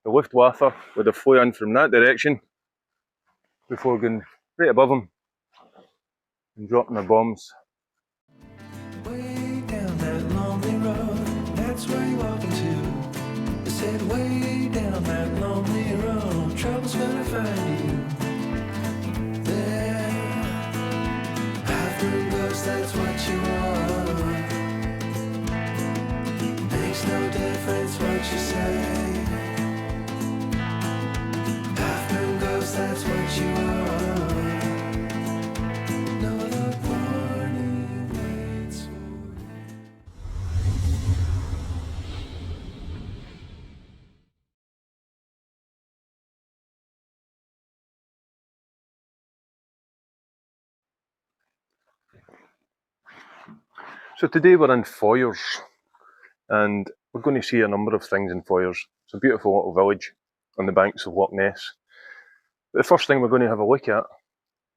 the Luftwaffe would have flown in from that direction before going right above them and dropping their bombs. Way down that lonely road, that's where you walk into. They said way down that lonely road, trouble's gonna find you. There, half-moon ghost, that's what you are. Makes no difference what you say. Half-moon ghost, that's what you are. No other warning waits for you. So today we're in Foyers, and we're going to see a number of things in Foyers. It's a beautiful little village on the banks of Loch Ness. But the first thing we're going to have a look at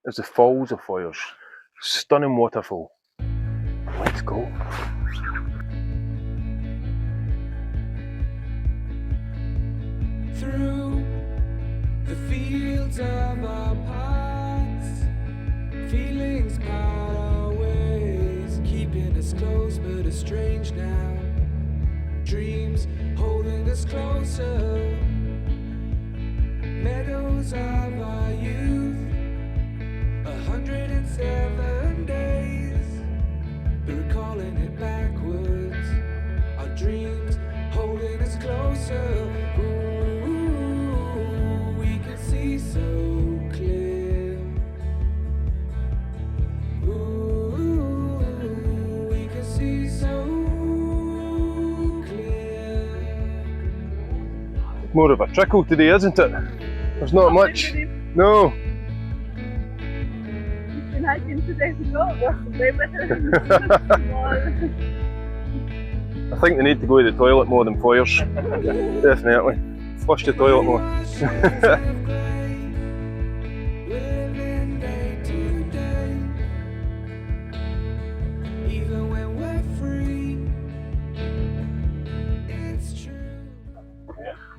is the Falls of Foyers. Stunning waterfall. Let's go. Through the fields of our paths, feelings part our ways, keeping us close but estranged now. Dreams holding us closer, meadows of our youth, 107 days, but recalling it backwards. Our dreams holding us closer. Ooh, we can see so clear. Ooh, we can see so clear. More of a trickle today, isn't it? There's not much. No. I think they need to go to the toilet more than Foyers. Definitely. Flush the toilet more.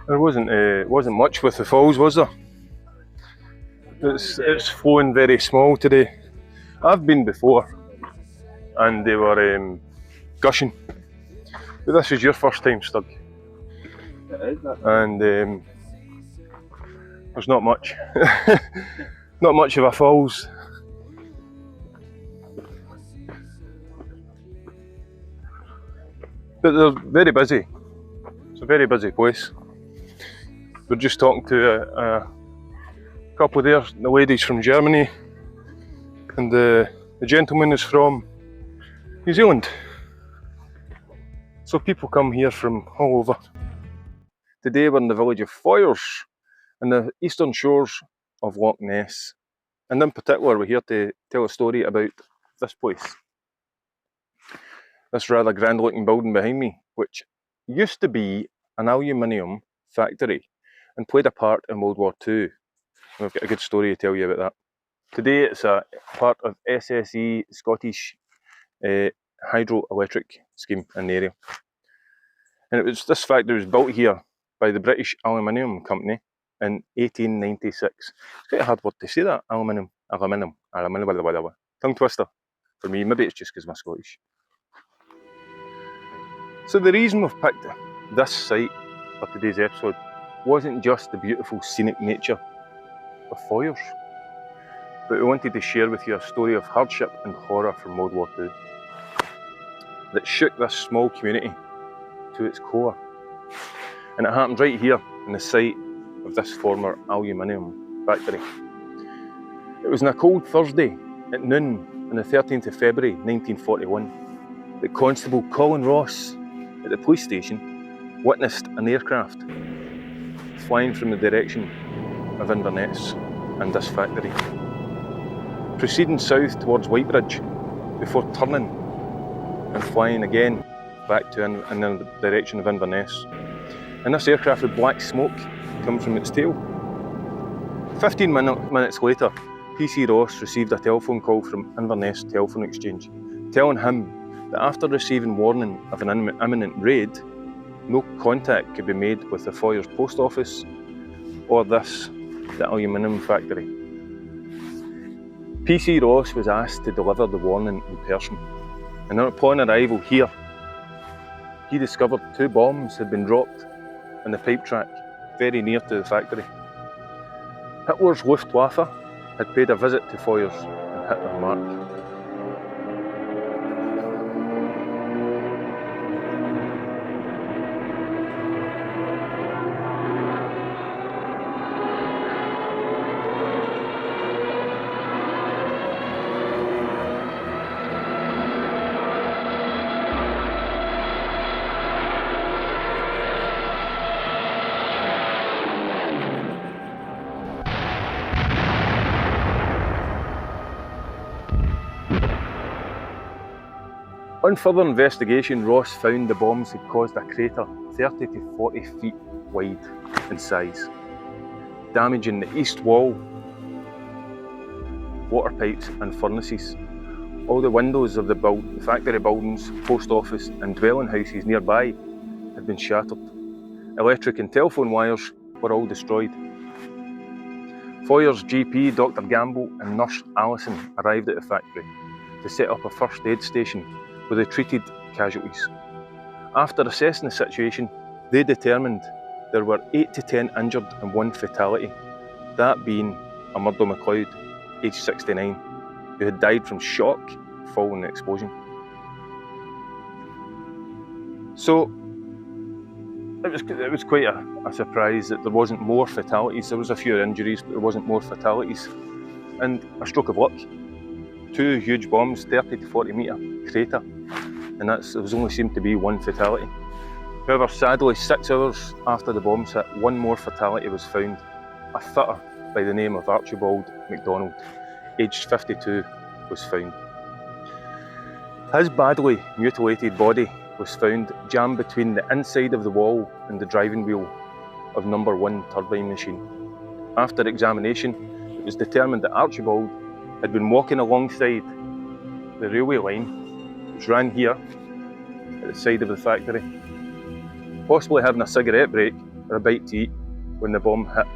There wasn't much with the falls, was there? It's flowing very small today. I've been before, and they were gushing. But this is your first time, Stug. It is, and there's not much. Not much of a falls. But they're very busy. It's a very busy place. We're just talking to a couple there, the lady's from Germany, and the gentleman is from New Zealand. So people come here from all over. Today we're in the village of Foyers, in the eastern shores of Loch Ness. And in particular we're here to tell a story about this place. This rather grand looking building behind me, which used to be an aluminium factory and played a part in World War II. And I've got a good story to tell you about that. Today it's a part of SSE, Scottish hydroelectric scheme in the area. And this factory was built here by the British Aluminium Company in 1896. It's quite a hard word to say that, aluminium. Tongue twister for me, maybe it's just because I'm Scottish. So the reason we've picked this site for today's episode wasn't just the beautiful scenic nature of Foyers, but we wanted to share with you a story of hardship and horror from World War II that shook this small community to its core. And it happened right here in the site of this former aluminium factory. It was on a cold Thursday at noon on the 13th of February 1941 that Constable Colin Ross at the police station witnessed an aircraft flying from the direction of Inverness and this factory, proceeding south towards Whitebridge before turning and flying again back to in the direction of Inverness. And this aircraft with black smoke coming from its tail. 15 minutes later, PC Ross received a telephone call from Inverness Telephone Exchange, telling him that after receiving warning of an imminent raid, no contact could be made with the Foyers post office or the aluminium factory. PC Ross was asked to deliver the warning in person, and upon arrival here, he discovered 2 bombs had been dropped on the pipe track very near to the factory. Hitler's Luftwaffe had paid a visit to Foyers and hit their mark. On further investigation, Ross found the bombs had caused a crater 30 to 40 feet wide in size, damaging the east wall, water pipes and furnaces. All the windows of the factory buildings, post office and dwelling houses nearby had been shattered. Electric and telephone wires were all destroyed. Foyers GP Dr. Gamble and nurse Allison arrived at the factory to set up a first aid station where they treated casualties. After assessing the situation, they determined there were 8 to 10 injured and 1 fatality, that being a Murdo MacLeod, aged 69, who had died from shock following the explosion. So it was quite a surprise that there wasn't more fatalities. There was a few injuries, but there wasn't more fatalities. And a stroke of luck. 2 huge bombs, 30 to 40 metre crater, and there was only seemed to be 1 fatality. However, sadly, 6 hours after the bombs hit, 1 more fatality was found. A fitter by the name of Archibald MacDonald, aged 52, was found. His badly mutilated body was found jammed between the inside of the wall and the driving wheel of number 1 turbine machine. After examination, it was determined that Archibald had been walking alongside the railway line, which ran here at the side of the factory, possibly having a cigarette break or a bite to eat when the bomb hit,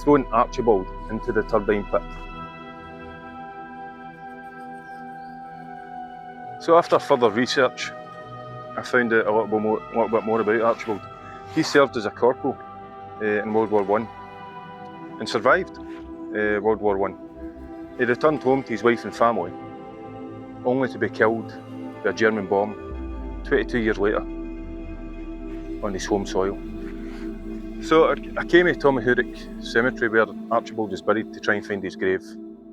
throwing Archibald into the turbine pit. So after further research, I found out a little bit more about Archibald. He served as a corporal in World War I and survived World War I. He returned home to his wife and family, only to be killed by a German bomb 22 years later on his home soil. So I came to Tomnahurich Cemetery where Archibald was buried to try and find his grave.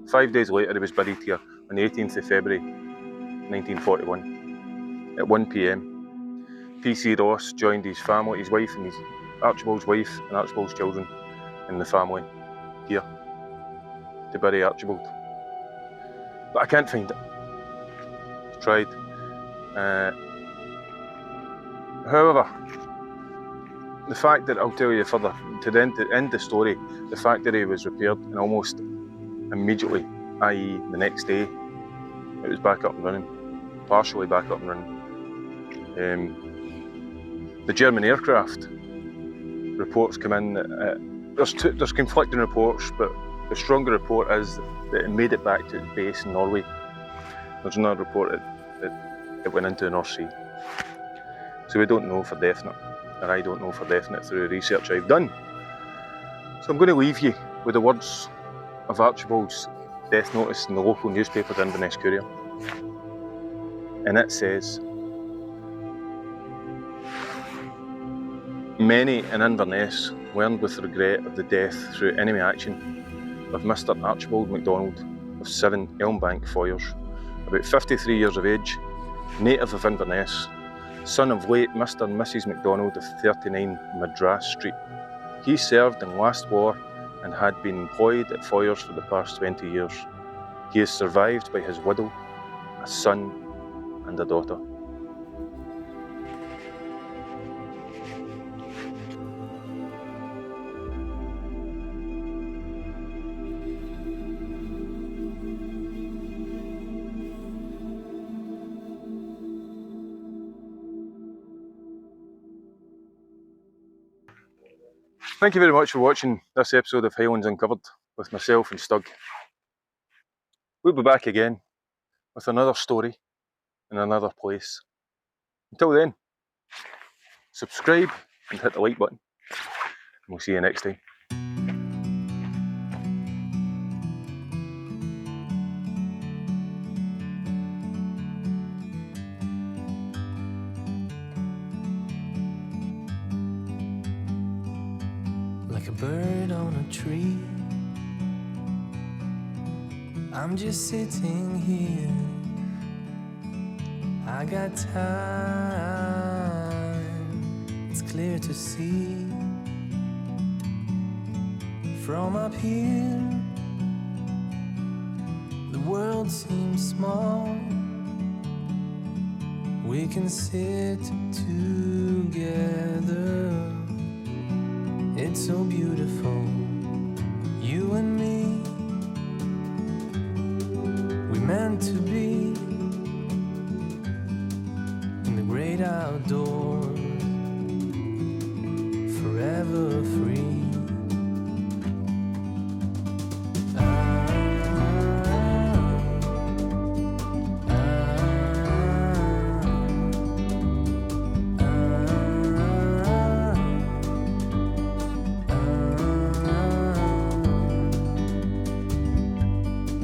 5 days later he was buried here on the 18th of February 1941 at 1 p.m. PC Ross joined his family, his wife and Archibald's wife and Archibald's children and the family here to bury Archibald. But I can't find it. I've tried. However, the fact that I'll tell you further, to end the story, the factory was repaired and almost immediately, i.e. the next day, it was back up and running, partially back up and running. The German aircraft reports come in, there's conflicting reports, but the stronger report is that it made it back to its base in Norway. There's another report that it went into the North Sea. So we don't know for definite, or I don't know for definite through the research I've done. So I'm going to leave you with the words of Archibald's death notice in the local newspaper, the Inverness Courier. And it says, "Many in Inverness learned with regret of the death through enemy action of Mr. Archibald MacDonald of 7 Elmbank, Foyers, about 53 years of age, native of Inverness, son of late Mr. and Mrs. MacDonald of 39 Madras Street. He served in last war and had been employed at Foyers for the past 20 years. He is survived by his widow, a son and a daughter." Thank you very much for watching this episode of Highlands Uncovered with myself and Stug. We'll be back again with another story in another place. Until then, subscribe and hit the like button. And we'll see you next time. Like a bird on a tree, I'm just sitting here. I got time, it's clear to see. From up here, the world seems small. We can sit together. It's so beautiful, you and me. We meant to be in the great outdoors, forever free.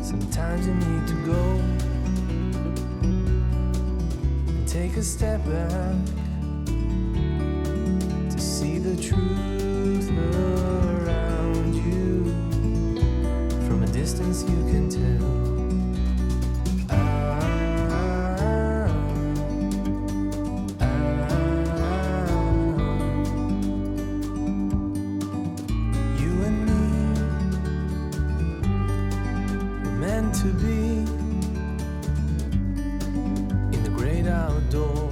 Sometimes you need to go and take a step back to see the truth around you. From a distance you can tell. You and me, meant to be in the great outdoors.